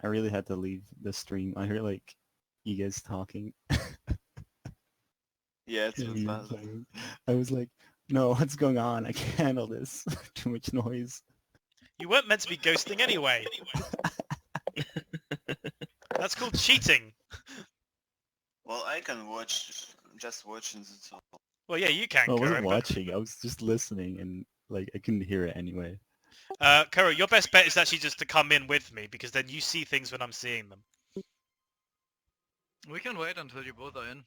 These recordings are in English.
I really had to leave the stream. I heard like you guys talking. Yeah, it's Yeah, was you were bad. playing. I was like, no, what's going on? I can't handle this. Too much noise. You weren't meant to be ghosting anyway. That's called cheating. Well, I can watch, just watching it. So. Well, yeah, you can, Well, I wasn't Kuro. watching. I was just listening, and like I couldn't hear it anyway. Kuro, your best bet is actually just to come in with me, because then you see things when I'm seeing them. We can wait until you both are in.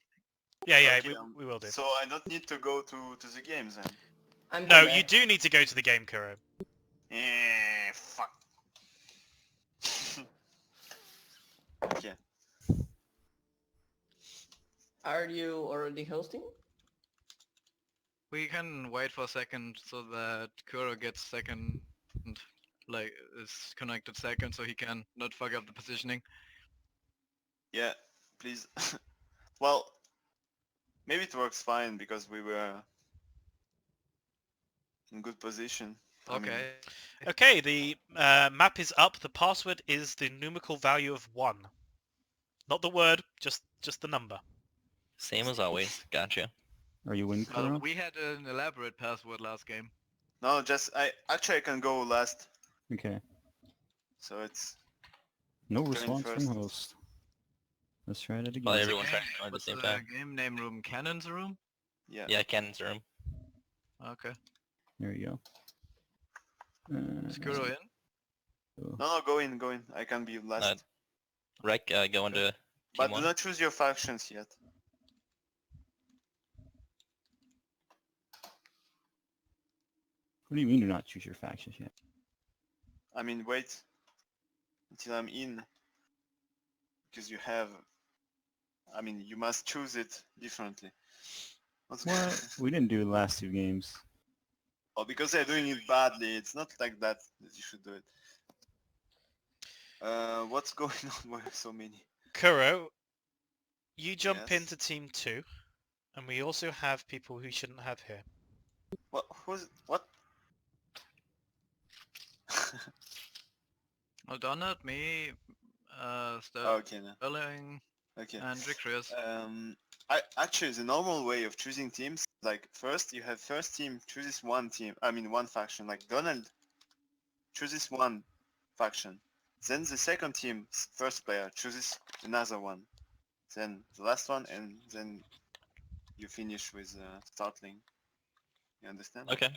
Yeah, Okay, we will do. So I don't need to go to the games then. I'm No, back. you do need to go to the game, Kuro. Fuck. Okay. Are you already hosting? We can wait for a second so that Kuro gets second, like is connected second, so he can not fuck up the positioning. Yeah, please. Well, maybe it works fine because we were in good position. I mean, Okay. Okay, the map is up. The password is the numerical value of 1. Not the word, just the number. Same as always. Gotcha. Are you in, Kuro? We had an elaborate password last game. no, just I can go last, Okay. so it's No Going response from first. host. Let's try that Well, again. everyone trying to join at the What's same the time. game name room? Cannon's room? yeah. Yeah, Cannon's room. Okay. There you go. Is Kuro in? No, go in. I can be last. Rek, go into But team do 1. not choose your factions yet. What do you mean do not choose your factions yet? I mean, wait until I'm in, because you have. I mean, you must choose it differently. What's What? We didn't do the last 2 games. Oh, because they're doing it badly. It's not like that you should do it. What's going on? Why are so many? Kuro, you jump Yes. into team 2, and we also have people who shouldn't have here. What? What? Oh, Donut, me, Okay, no. Sterling, Okay. and Victorious. Actually, the normal way of choosing teams, like first you have first team chooses one team. I mean one faction. Like Donald chooses one faction. Then the second team, first player, chooses another one. Then the last one, and then you finish with startling. You understand? Okay.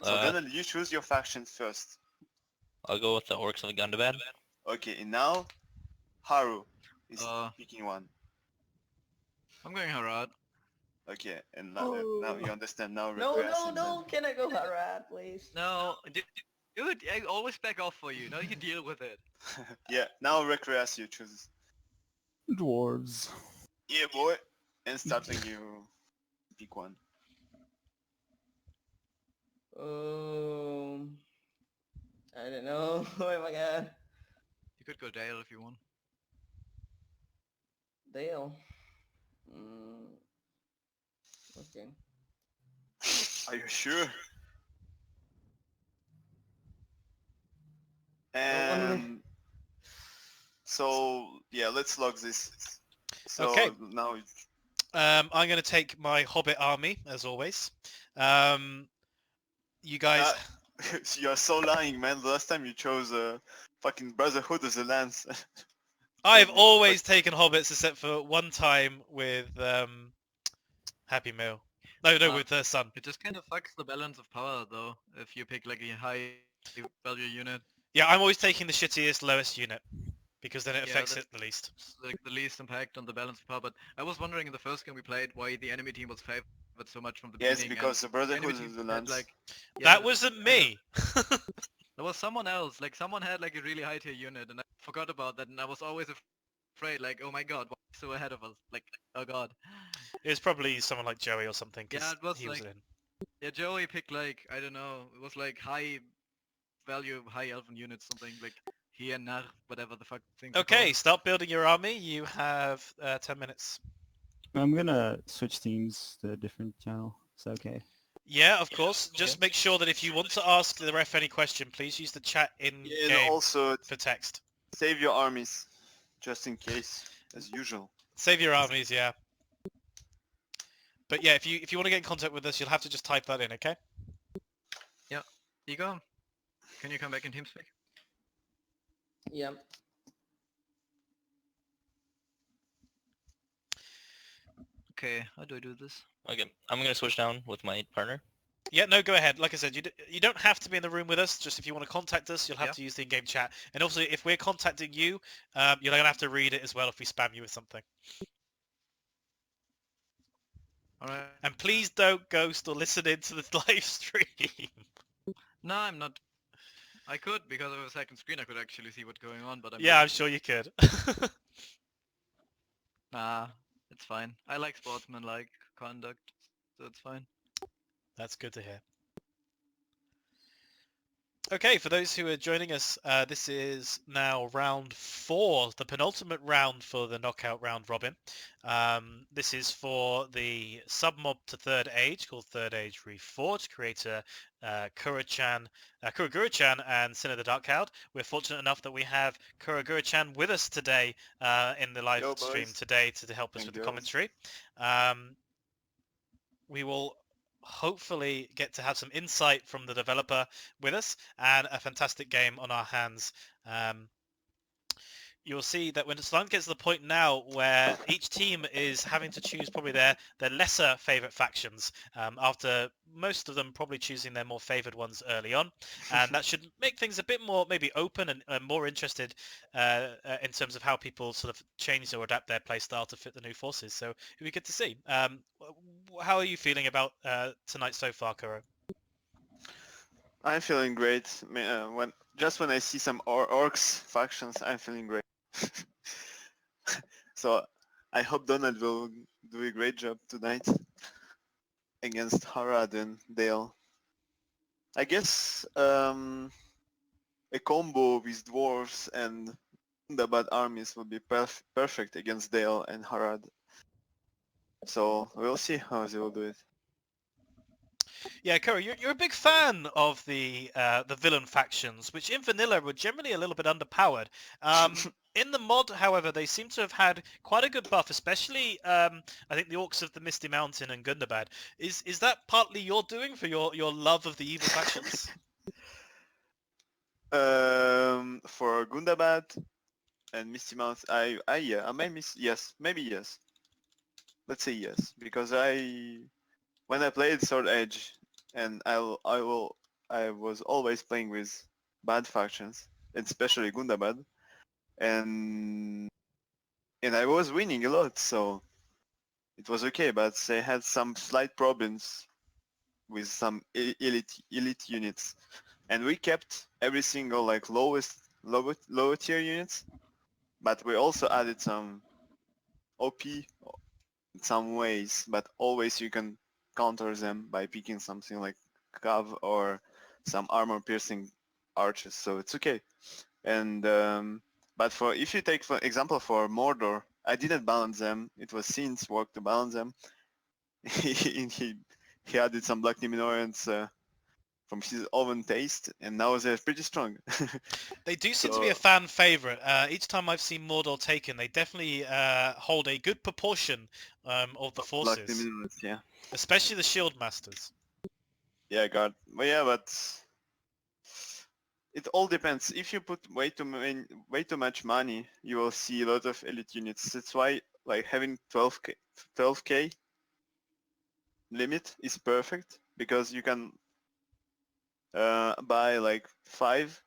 So Donald, you choose your faction first. I'll go with the Orcs of Gundabad. Okay, and now Haru is picking one. I'm going Harad. Okay, and now you understand. Now No, regressing no. Can I go Harad, please? No, dude, I always back off for you. Now you deal with it. then. Yeah, now Recreasio chooses. Dwarves. Yeah, boy. And starting you pick one. I don't know. Oh my god. You could go Dale if you want. Dale. Okay. Are you sure? And so yeah, let's log this. So Okay. now I'm going to take my Hobbit army, as always. You guys... you're so lying, man. The last time you chose fucking Brotherhood as a lance. I've always taken Hobbits except for one time with Happy Meal. No, with Sun. It just kind of fucks the balance of power though, if you pick like a high value unit. Yeah, I'm always taking the shittiest, lowest unit, because then it Yeah, affects that's- it the least. It's like the least impact on the balance of power, but I was wondering in the first game we played why the enemy team was favored so much from the Yes, beginning. because the enemy Brotherhood team is the had, lance. like, That wasn't me! There was someone else, like someone had like a really high tier unit and I forgot about that and I was always afraid like, oh my god, why is so ahead of us? Like, oh god. It was probably someone like Joey or something, because Yeah, it was he was like- in. Yeah, Joey picked like, I don't know, it was like high value, high elven units, something like he and Nar, whatever the fuck thing. Okay, start building your army. You have 10 minutes. I'm gonna switch teams to a different channel. Is that okay? Yeah, of course. Just make sure that if you want to ask the ref any question, please use the chat in Yeah, game and also for text. Save your armies, just in case, as usual. Save your armies, yeah. But yeah, if you want to get in contact with us, you'll have to just type that in, okay? Igor, can you come back in TeamSpeak? Yeah. Okay, how do I do this? Okay, I'm gonna switch down with my partner. Yeah, no, go ahead. Like I said, you don't have to be in the room with us. Just if you want to contact us, you'll have Yeah. to use the in-game chat. And also, if we're contacting you, you're going to have to read it as well if we spam you with something. Alright. And please don't ghost or listen into the live stream. No, I'm not. I could, because of a second screen, I could actually see what's going on, but I'm Yeah, not. I'm sure you could. Nah, it's fine. I like sportsman-like conduct, so it's fine. That's good to hear. Okay, for those who are joining us, this is now round 4, the penultimate round for the knockout round robin. This is for the submob to Third Age, called Third Age Reforged, creator Kuragura-chan and Sin of the Dark Cloud. We're fortunate enough that we have Kuragura-chan with us today in the live Yo, stream boys. today to help us And with the girls. commentary. We will hopefully get to have some insight from the developer with us and a fantastic game on our hands. You'll see that when Slime gets to the point now where each team is having to choose probably their lesser favourite factions after most of them probably choosing their more favoured ones early on, and that should make things a bit more maybe open and more interested in terms of how people sort of change or adapt their play style to fit the new forces. So it'll be good to see. How are you feeling about tonight so far, Kuro? I'm feeling great. When I see some orcs factions, I'm feeling great. So I hope Donald will do a great job tonight against Harad and Dale. I guess a combo with dwarves and the bad armies would be perfect against Dale and Harad. So we'll see how they will do it. Yeah, Kuro, you're a big fan of the villain factions, which in vanilla were generally a little bit underpowered. In the mod, however, they seem to have had quite a good buff, especially I think the Orcs of the Misty Mountain and Gundabad. Is that partly your doing for your love of the evil factions? For Gundabad and Misty Mouth, maybe yes. Let's say yes, because when I played Sword Edge, and I was always playing with bad factions, especially Gundabad, and I was winning a lot, so it was okay. But they had some slight problems with some elite units, and we kept every single like lower tier units, but we also added some OP in some ways, but always you can counter them by picking something like Cav or some armor piercing archers, so it's okay. And but if you take for example for Mordor, I didn't balance them. It was Sin's work to balance them. he added some Black Numenorians from his own taste, and now they're pretty strong. They do seem to be a fan favorite. Each time I've seen Mordor taken, they definitely hold a good proportion of the Black forces, Numenorians, yeah. especially the Shield Masters. Yeah, God. But it all depends. If you put way too much money, you will see a lot of elite units. That's why like having 12k limit is perfect, because you can buy like 5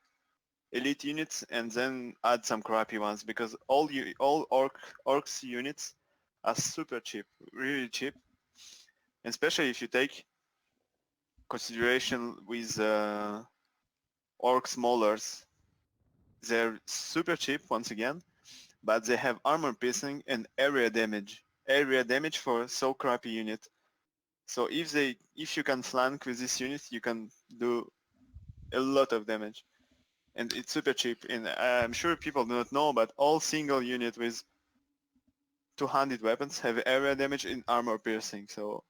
elite units and then add some crappy ones, because all orcs units are super cheap, really cheap, especially if you take consideration with orcs maulers. They're super cheap once again, but they have armor piercing and area damage. Area damage for so crappy unit. So if you can flank with this unit, you can do a lot of damage. And it's super cheap. And I'm sure people do not know, but all single unit with 200 weapons have area damage in armor piercing. So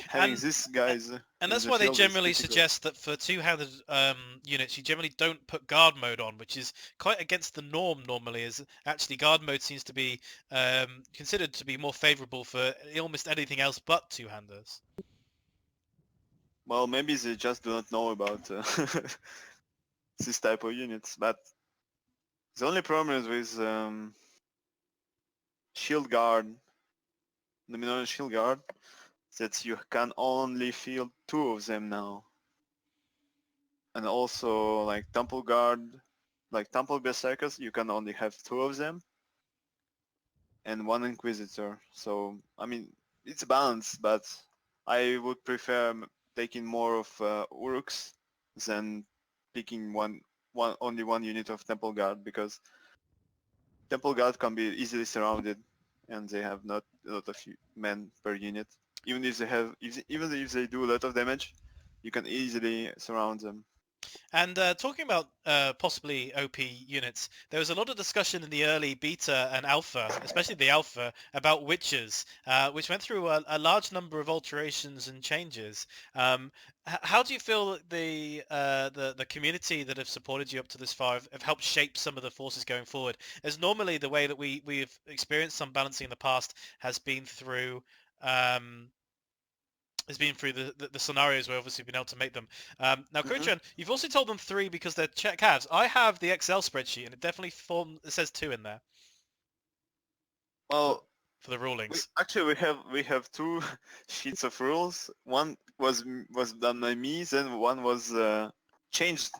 having And- these guys. And in that's the why they field is generally difficult. suggest that for two-handed units, you generally don't put guard mode on, which is quite against the norm normally, as actually guard mode seems to be considered to be more favourable for almost anything else but two-handers. Well, maybe they just do not know about this type of units, but the only problem is with shield guard, the Minoran shield guard, that you can only field 2 of them now. And also like temple guard, like temple berserkers, you can only have 2 of them and 1 inquisitor. So I mean it's balanced, but I would prefer taking more of uruks than picking only one unit of temple guard, because temple guard can be easily surrounded and they have not a lot of men per unit. Even if they have, even if they do a lot of damage, you can easily surround them. And talking about possibly OP units, there was a lot of discussion in the early beta and alpha, especially the alpha, about witches, which went through a large number of alterations and changes. How do you feel that the community that have supported you up to this far have helped shape some of the forces going forward? As normally the way that we've experienced some balancing in the past has been through the scenarios where obviously we've been able to make them. Now, Kurchan, you've also told them 3 because they're check halves. I have the Excel spreadsheet and it definitely it says 2 in there Well, for the rulings. actually we have 2 sheets of rules. One was done by me, then one was changed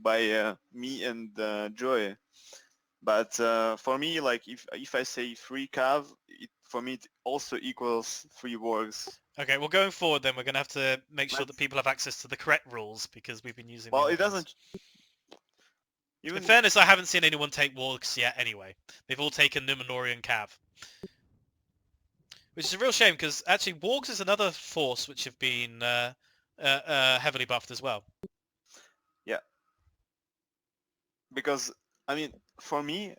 by me and Joy. But for me, like if I say 3 cav, for me it also equals 3 wargs. Okay, well going forward then we're going to have to make sure that Let's- people have access to the correct rules because we've been using the Well, old it doesn't. ones. Even In fairness, I haven't seen anyone take wargs yet anyway. They've all taken Numenorian Cav. Which is a real shame because actually wargs is another force which have been heavily buffed as well. because I mean, for me,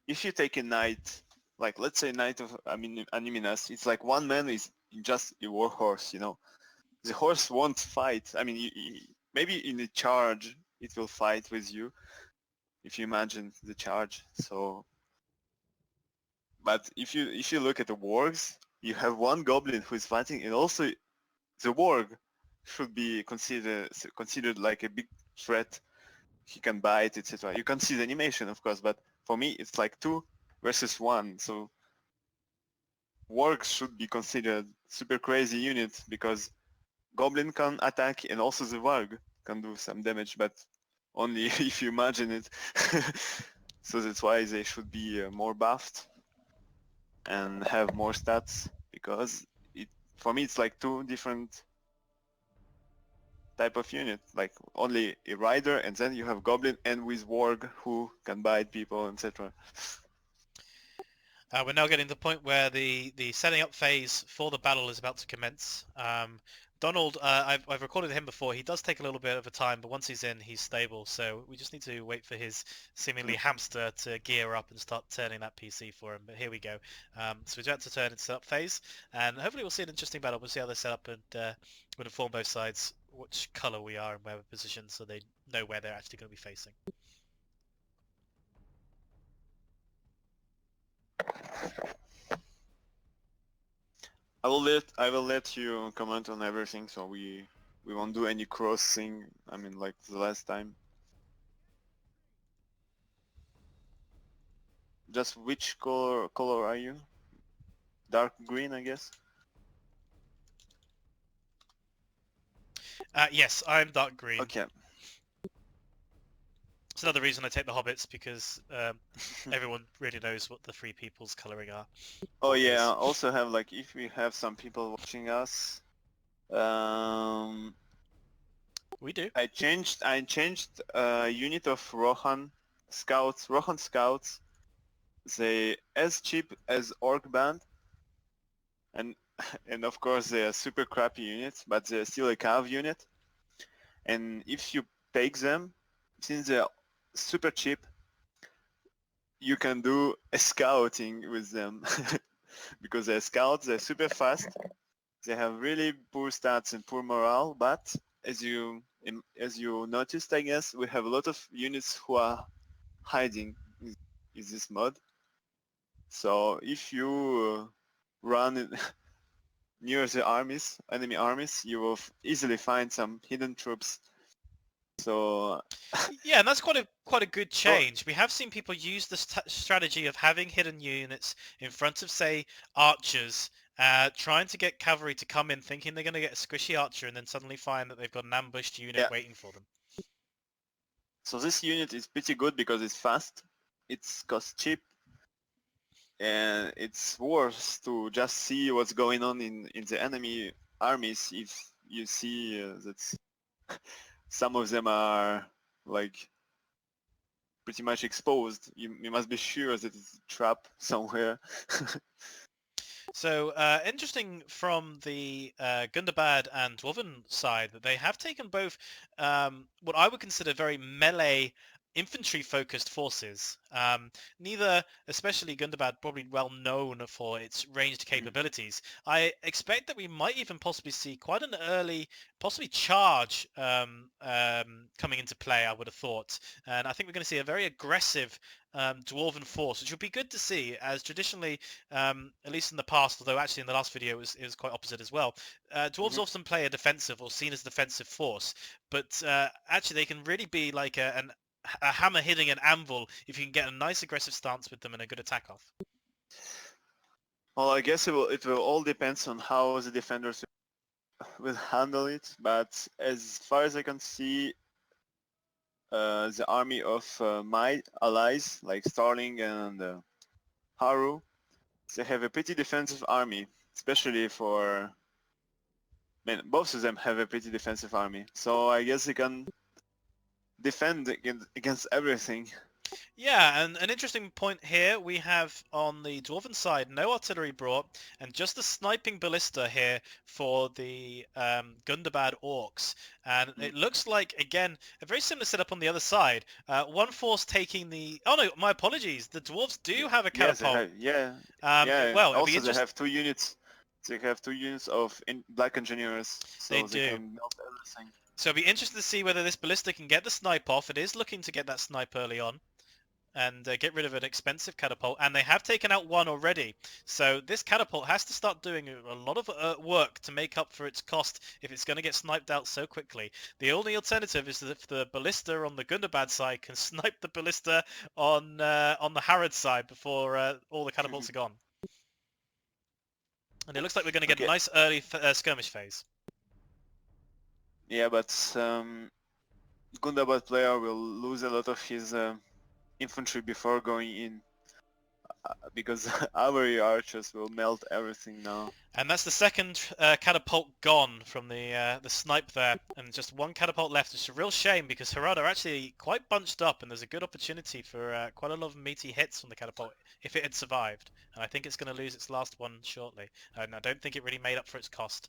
if you take a knight, like let's say knight of Animinas, it's like one man is just a war horse, you know. The horse won't fight. I mean, maybe in a charge it will fight with you, if you imagine the charge. So, but if you look at the wargs, you have one goblin who is fighting, and also the warg should be considered like a big threat. He can bite, etc. You can see the animation, of course, but for me it's like 2 versus 1. So wargs should be considered super crazy unit because goblin can attack and also the warg can do some damage, but only if you imagine it. So that's why they should be more buffed and have more stats, because for me it's like 2 different type of unit, like only a rider and then you have goblin and with warg who can bite people, etc. We're now getting to the point where the setting up phase for the battle is about to commence. Donald, I've recorded him before. He does take a little bit of a time, but once he's in, he's stable. So we just need to wait for his seemingly hamster to gear up and start turning that PC for him. But here we go. So we're about to turn into setup phase, and hopefully we'll see an interesting battle. We'll see how they set up, and we'll inform both sides which colour we are and where we're positioned, so they know where they're actually going to be facing. I will let you comment on everything, so we won't do any crossing. I mean, like the last time. Just which color are you? Dark green, I guess. Yes, I'm dark green. Okay. It's another reason I take the hobbits because everyone really knows what the Free People's colouring are. Oh yeah. Yes. Also have like if we have some people watching us, We do. I changed unit of Rohan scouts. They as cheap as Orc Band, and and of course they are super crappy units, but they're still a cav unit. And if you take them, since they're super cheap, you can do a scouting with them because they're scouts. They're super fast, They have really poor stats and poor morale, but as you noticed, I guess, we have a lot of units who are hiding in this mod. So if you run near the enemy armies, you will easily find some hidden troops. So Yeah, and that's quite a good Oh. change. We have seen people use the strategy of having hidden units in front of, say, archers, trying to get cavalry to come in, thinking they're going to get a squishy archer, and then suddenly find that they've got an ambushed unit Yeah. waiting for them. So this unit is pretty good because it's fast, it's cost cheap, and it's worse to just see what's going on in the enemy armies if you see that some of them are like pretty much exposed. You must be sure that it's a trap somewhere. So interesting from the Gundabad and Dwarven side that they have taken both what I would consider very melee infantry-focused forces. Neither, especially Gundabad, probably well known for its ranged capabilities. I expect that we might even possibly see quite an early, possibly charge coming into play, I would have thought. And I think we're going to see a very aggressive Dwarven force, which would be good to see, as traditionally at least in the past, although actually in the last video it was quite opposite as well. Dwarves often play a defensive or seen as a defensive force, but actually they can really be like a hammer hitting an anvil if you can get a nice aggressive stance with them and a good attack off. Well, I guess it will all depends on how the defenders will handle it, but as far as I can see, the army of my allies, like Starling and Haru, they have a pretty defensive army, especially for... I mean, both of them have a pretty defensive army, so I guess they can defend against everything. Yeah, and an interesting point here, we have on the Dwarven side no artillery brought, and just the sniping ballista here for the Gundabad orcs. And it looks like, again, a very similar setup on the other side. One force taking the... Oh no, my apologies. The dwarves do have a Yes, they catapult. have, yeah. Well, it'll be Also, they interesting. have 2 units. They have 2 units of black engineers, so They they do. can melt everything. So it'll be interesting to see whether this ballista can get the snipe off. It is looking to get that snipe early on and get rid of an expensive catapult, and they have taken out one already. So this catapult has to start doing a lot of work to make up for its cost if it's going to get sniped out so quickly. The only alternative is that if the ballista on the Gundabad side can snipe the ballista on the Harad side before all the catapults are gone. And it looks like we're going to get a Okay. nice early skirmish phase. Yeah, but Gundabad player will lose a lot of his infantry before going in, because our archers will melt everything now. And that's the second catapult gone from the snipe there, and just one catapult left. It's a real shame because Harad are actually quite bunched up, and there's a good opportunity for quite a lot of meaty hits from the catapult if it had survived. And I think it's going to lose its last one shortly. And I don't think it really made up for its cost.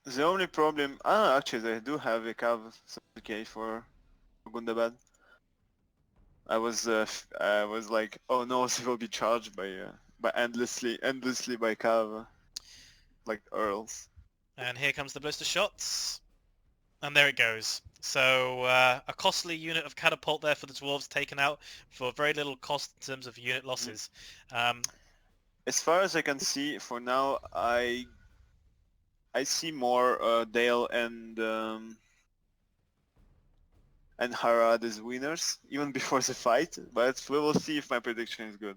The only problem... actually, they do have a cav certificate for Gundabad. I was like, oh no, they will be charged by endlessly by cav, like earls. And here comes the blister shots. And there it goes. So a costly unit of catapult there for the dwarves taken out for very little cost in terms of unit losses. As far as I can see, for now, I see more Dale and Harad as winners, even before the fight, but we will see if my prediction is good.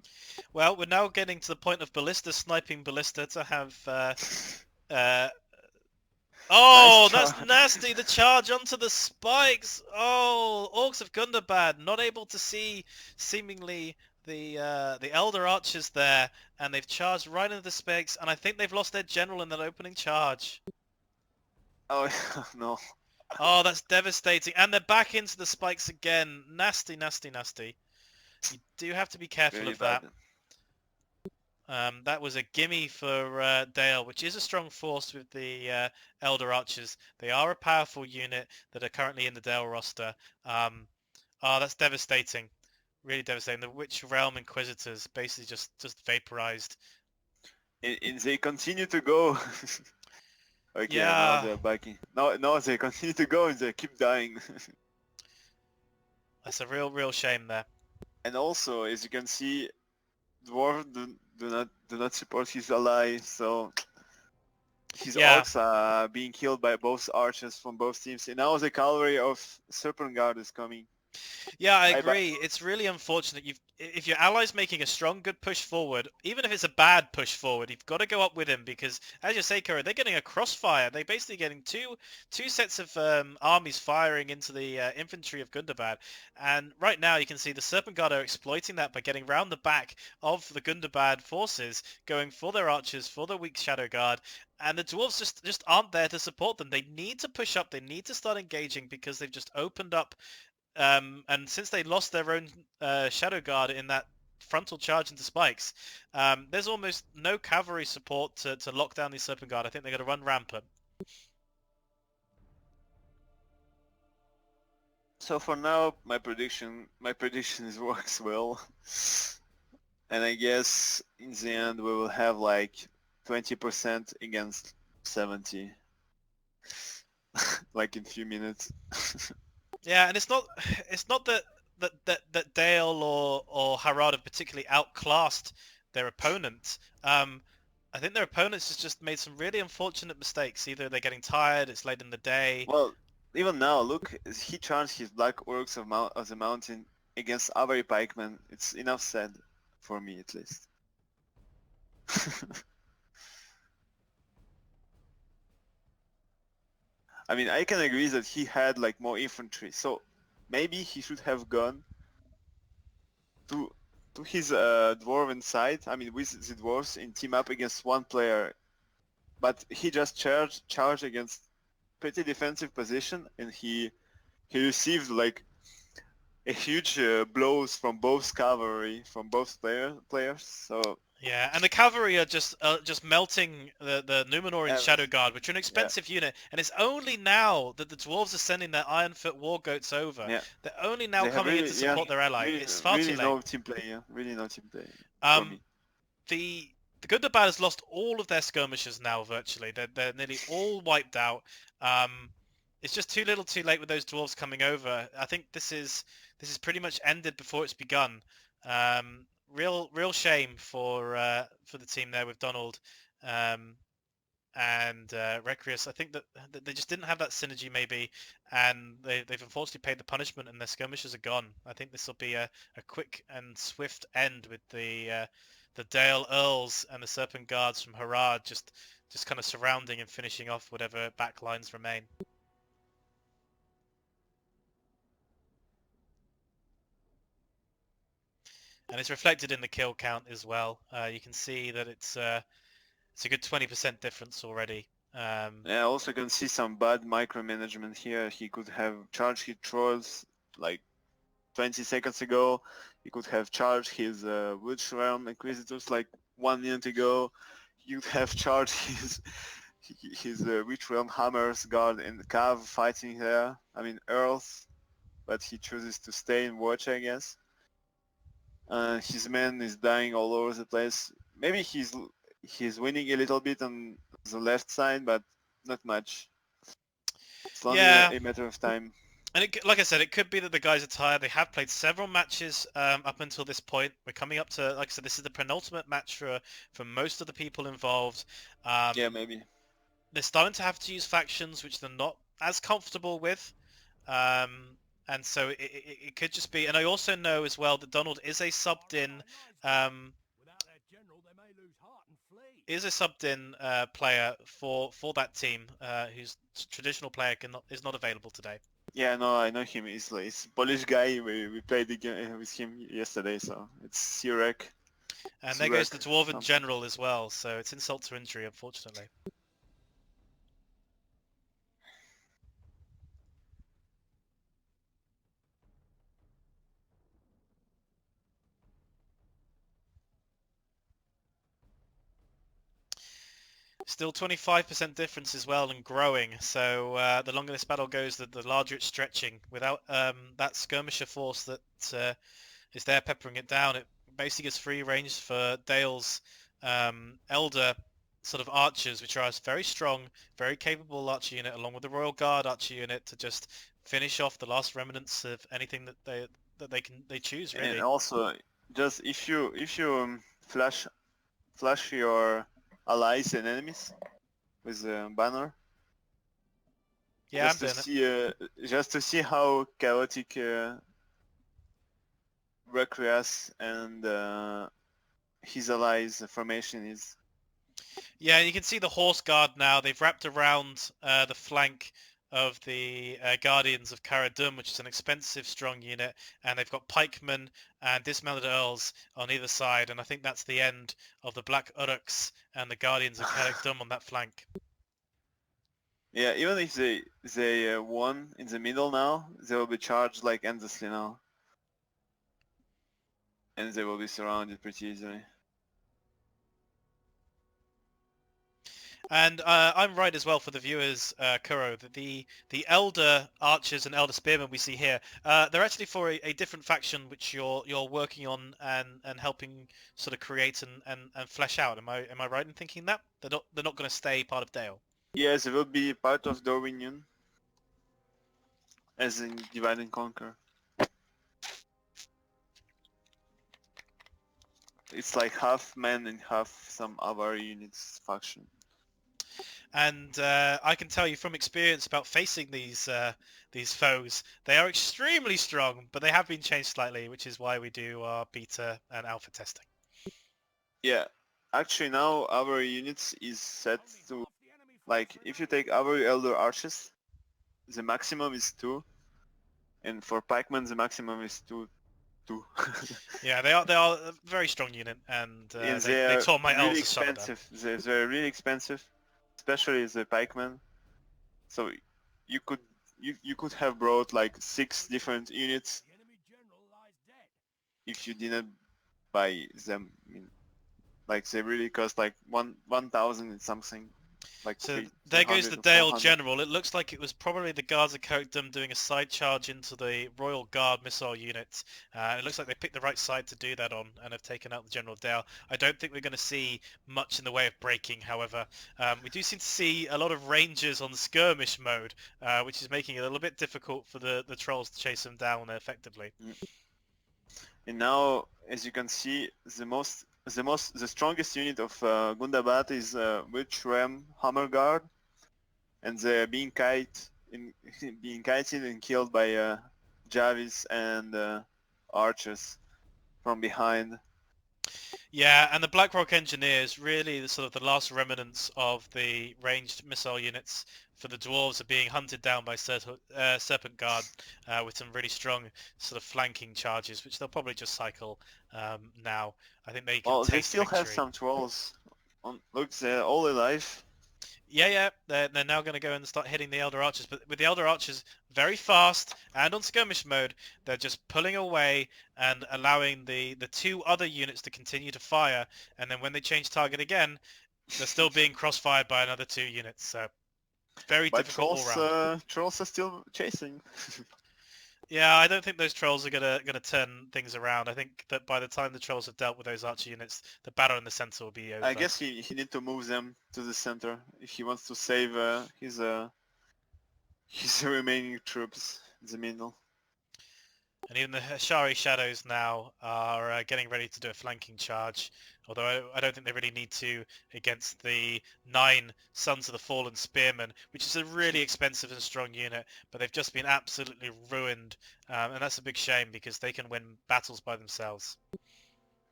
Well, we're now getting to the point of ballista sniping ballista to have... Oh, Nice that's charge. nasty! The charge onto the spikes! Oh, Orcs of Gundabad not able to see seemingly the Elder Archers there, and they've charged right into the spikes, and I think they've lost their general in that opening charge. Oh no. Oh, that's devastating. And they're back into the spikes again. Nasty, nasty, nasty. You do have to be careful Really of that. bad. That was a gimme for Dale, which is a strong force with the Elder Archers. They are a powerful unit that are currently in the Dale roster. Oh, that's devastating. Really devastating. The Witch Realm Inquisitors basically just vaporized. And they continue to go. Okay, Yeah. now they're backing. Now they continue to go and they keep dying. That's a real shame there. And also, as you can see, Dwarf do not support his ally, so his Yeah. orcs are being killed by both archers from both teams. And now the cavalry of Serpent Guard is coming. Yeah, I I ba- agree. It's really unfortunate. If your ally's making a strong, good push forward, even if it's a bad push forward, you've got to go up with him because, as you say, Kura, they're getting a crossfire. They're basically getting two sets of armies firing into the infantry of Gundabad. And right now, you can see the Serpent Guard are exploiting that by getting round the back of the Gundabad forces, going for their archers, for their weak Shadow Guard. And the dwarves just aren't there to support them. They need to push up. They need to start engaging because they've just opened up. And since they lost their own Shadow Guard in that frontal charge into spikes, there's almost no cavalry support to lock down the Serpent Guard. I think they're going to run rampant. So for now, my prediction works well. And I guess in the end we will have like 20% against 70. Like in few minutes. Yeah, and it's not that Dale or Harad have particularly outclassed their opponent. I think their opponents has just made some really unfortunate mistakes. Either they're getting tired, it's late in the day. Well, even now, look, he charged his Black Orcs of the Mountain against Avery Pikemen. It's enough said, for me at least. I mean, I can agree that he had like more infantry, so maybe he should have gone to his dwarven side. I mean, with the dwarves in team up against one player, but he just charged against pretty defensive position, and he received like a huge blows from both cavalry from both players. So Yeah, and the cavalry are just melting the Numenorean Shadow Guard, which are an expensive unit, and it's only now that the dwarves are sending their Ironfoot war goats over. yeah, They're only now they have coming in really, to support their ally. really, It's far really too late. no team play. Yeah, really no team play for me. The Gundabad has lost all of their skirmishers now virtually. They're nearly all wiped out. It's just too little too late with those dwarves coming over. I think this is pretty much ended before it's begun. Real shame for the team there with Donald and Recrius. I think that they just didn't have that synergy maybe, and they've unfortunately paid the punishment, and their skirmishers are gone. I think this will be a quick and swift end with the Dale Earls and the Serpent Guards from Harad just kind of surrounding and finishing off whatever backlines remain. And it's reflected in the kill count as well. You can see that it's a good 20% difference already. Yeah, I also can see some bad micromanagement here. He could have charged his trolls like 20 seconds ago. He could have charged his Witch Realm Inquisitors like 1 minute ago. You'd have charged his Witch Realm Hammers Guard in the Cav fighting there. I mean Earls, but he chooses to stay and watch, I guess. His man is dying all over the place. Maybe he's winning a little bit on the left side, but not much. It's only a matter of time. And like I said, it could be that the guys are tired. They have played several matches up until this point. We're coming up to, like I said, this is the penultimate match for most of the people involved. Yeah, maybe. They're starting to have to use factions which they're not as comfortable with. And so it could just be, and I also know as well that Donald is a subbed-in player for that team, whose traditional player is not available today. Yeah, no, I know him. He's a Polish guy. We played the game with him yesterday, so it's Sirek. And there goes the Dwarven General as well, so it's insult to injury, unfortunately. Still 25% difference as well and growing, so the longer this battle goes, the larger it's stretching. Without that skirmisher force that is there peppering it down, it basically gives free range for Dale's Elder sort of archers, which are a very strong, very capable archer unit, along with the Royal Guard archer unit, to just finish off the last remnants of anything that they choose, really. And also, just if you flash your allies and enemies with a banner, Yeah, I'm doing it. Just to see how chaotic Requias and his allies' formation is. Yeah, you can see the Horse Guard now. They've wrapped around the flank of the Guardians of Cara Dûm, which is an expensive, strong unit, and they've got pikemen and dismounted earls on either side, and I think that's the end of the Black Uruks and the Guardians of Cara Dûm on that flank. Yeah, even if they won in the middle now, they will be charged like endlessly now, and they will be surrounded pretty easily. And I'm right as well for the viewers, Kuro, that the elder archers and elder spearmen we see here, they're actually for a different faction which you're working on and helping sort of create and flesh out. Am I right in thinking that they're not going to stay part of Dale? Yes, they will be part of Dominion, as in Divide and Conquer. It's like half men and half some other units faction. And I can tell you from experience about facing these foes, they are extremely strong, but they have been changed slightly, which is why we do our beta and alpha testing. Yeah, actually now our units is set to, like, if you take our Elder Archers, the maximum is 2, and for Pikemen the maximum is 2. Yeah, they are a very strong unit, and they tore my elves really asunder down. expensive. They're really expensive, especially the pikemen. So you could have brought like 6 different units if you didn't buy them. I mean, like they really cost like 1,000 and something. Like So there goes the 300 or Dale 400. General. It looks like it was probably the Guards of Coatdom doing a side charge into the Royal Guard missile unit. It looks like they picked the right side to do that on and have taken out the General Dale. I don't think we're going to see much in the way of breaking, however. We do seem to see a lot of Rangers on skirmish mode, which is making it a little bit difficult for the Trolls to chase them down effectively. And now, as you can see, the strongest unit of Gundabad is Witch Ram Hammer Guard, and they're being kited and killed by Javis and archers from behind. Yeah, and the Blackrock Engineers, really the sort of the last remnants of the ranged missile units for the dwarves, are being hunted down by Serpent Guard with some really strong sort of flanking charges, which they'll probably just cycle now. I think they can Well, they taste still have victory. some trolls. Look, they're all alive. Yeah, they're now going to go and start hitting the Elder Archers, but with the Elder Archers very fast and on skirmish mode, they're just pulling away and allowing the 2 other units to continue to fire, and then when they change target again, they're still being cross-fired by another 2 units, so very But difficult all round. trolls are still chasing. Yeah, I don't think those trolls are gonna turn things around. I think that by the time the trolls have dealt with those archer units, the battle in the center will be over. I guess he need to move them to the center if he wants to save his remaining troops in the middle. And even the Hashari Shadows now are getting ready to do a flanking charge, although I don't think they really need to against the 9 Sons of the Fallen Spearmen, which is a really expensive and strong unit, but they've just been absolutely ruined, and that's a big shame because they can win battles by themselves.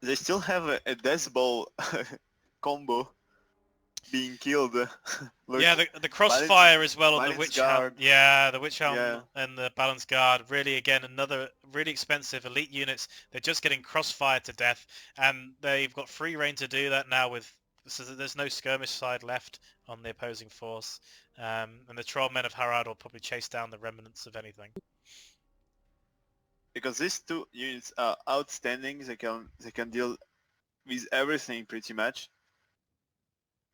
They still have a Death Ball combo being killed. Look, Yeah, the crossfire as well on the Balance Witch Guard. Helm. Yeah, the Witch Helm Yeah. and the Balance Guard. Really, again, another really expensive elite units. They're just getting crossfired to death, and they've got free reign to do that now so there's no skirmish side left on the opposing force. And the Trollmen of Harad will probably chase down the remnants of anything. Because these 2 units are outstanding. They can deal with everything pretty much.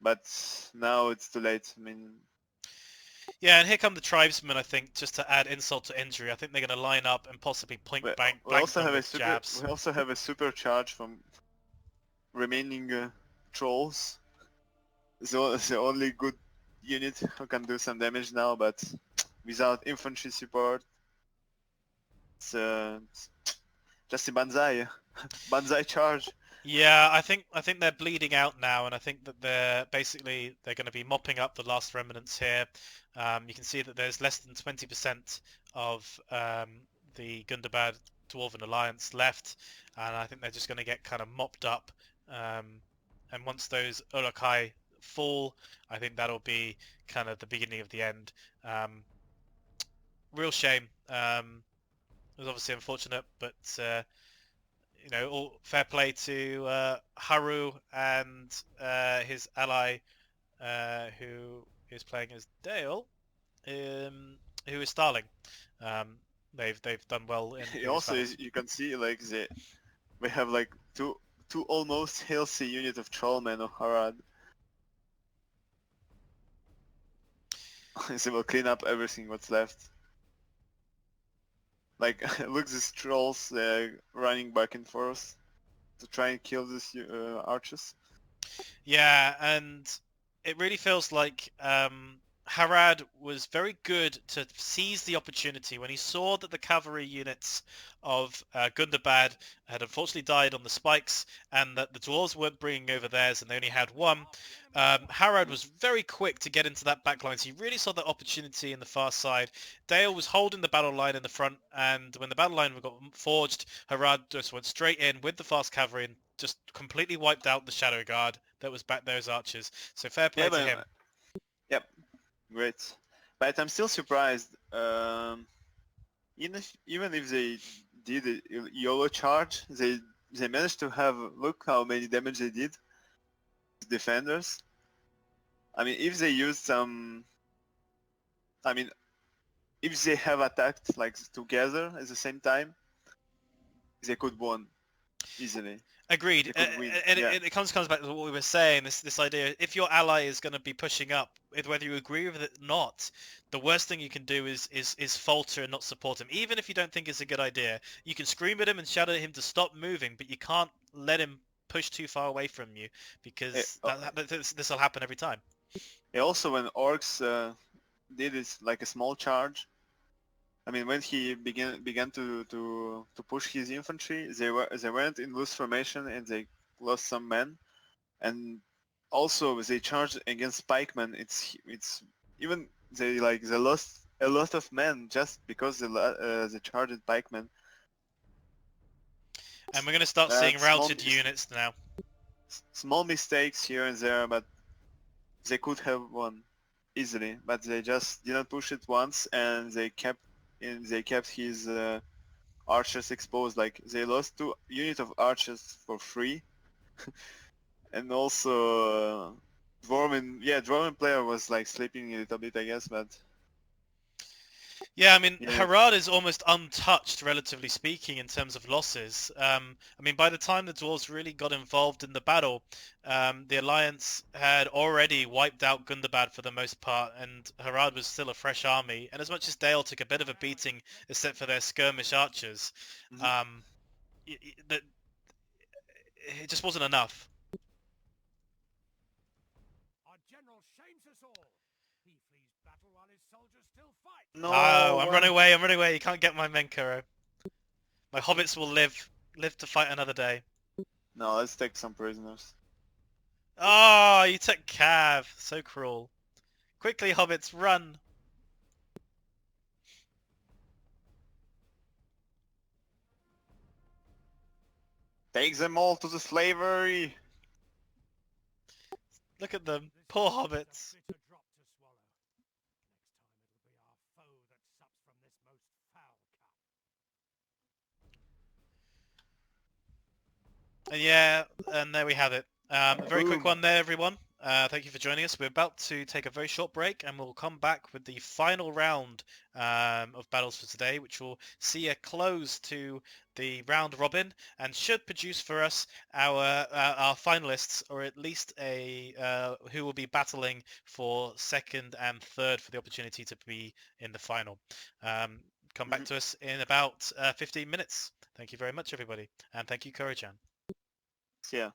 But now it's too late. I mean, Yeah, and here come the Tribesmen, I think, just to add insult to injury. I think they're going to line up and possibly blank we also them have with jabs. we also have a super charge from remaining trolls. the only good unit who can do some damage now, but without infantry support, it's just a banzai, banzai charge. Yeah, I think they're bleeding out now, and I think that they're going to be mopping up the last remnants here. You can see that there's less than 20% of the Gundabad Dwarven Alliance left, and I think they're just going to get kind of mopped up. And once those Olokai fall, I think that'll be kind of the beginning of the end. Real shame. It was obviously unfortunate, but all fair play to Haru and his ally, who is playing as Dale, who is Starling. They've done well in these Also, battles. you can see like we have like two almost healthy unit of Trollmen of Harad. They will clean up everything what's left. Like, look, these trolls running back and forth to try and kill these archers. Yeah, and it really feels like Harad was very good to seize the opportunity when he saw that the cavalry units of Gundabad had unfortunately died on the spikes, and that the dwarves weren't bringing over theirs and they only had one. Harad was very quick to get into that back line, so he really saw the opportunity in the far side. Dale was holding the battle line in the front, and when the battle line got forged, Harad just went straight in with the fast cavalry and just completely wiped out the shadow guard that was back those archers. So fair play Yeah, to but him. yep, great. But I'm still surprised. Even if they did a YOLO charge, they managed to have, look how many damage they did. Defenders. I mean, if they used some, I mean, if they have attacked like together at the same time, they could win easily. Agreed. They could win. And Yeah. it comes back to what we were saying, this idea, if your ally is going to be pushing up, whether you agree with it or not, the worst thing you can do is falter and not support him. Even if you don't think it's a good idea, you can scream at him and shout at him to stop moving, but you can't let him push too far away from you, because this will happen every time. Also, when orcs did it like a small charge, I mean, when he began to push his infantry, they went in loose formation and they lost some men, and also they charged against pikemen. It's even they lost a lot of men just because they charged pikemen. And we're going to start seeing routed units now. Small mistakes here and there, but they could have won easily. But they just didn't push it once, and they kept his archers exposed. Like, they lost 2 units of archers for free. And also Dwarven player was like sleeping a little bit, I guess, but Yeah, I mean, yeah. Harad is almost untouched, relatively speaking, in terms of losses. I mean, by the time the dwarves really got involved in the battle, the Alliance had already wiped out Gundabad for the most part, and Harad was still a fresh army. And as much as Dale took a bit of a beating, except for their skirmish archers, it just wasn't enough. Our general shames us all. He flees battle while his soldiers still fight. No, Oh, I'm running away. You can't get my men, Kuro. My hobbits will live to fight another day. No, let's take some prisoners. Oh, you took Cav. So cruel. Quickly, hobbits, run. Take them all to the slavery. Look at them. Poor hobbits. Bitter drop to swallow. Next time it'll be our foe that sups from this most foul cup. And yeah, and there we have it. A very quick Boom. one there, everyone. Thank you for joining us. We're about to take a very short break, and we'll come back with the final round of battles for today, which will see a close to the round robin and should produce for us our finalists, or at least who will be battling for second and third for the opportunity to be in the final. Come back to us in about 15 minutes. Thank you very much, everybody, and thank you, Kuro-chan. Yeah.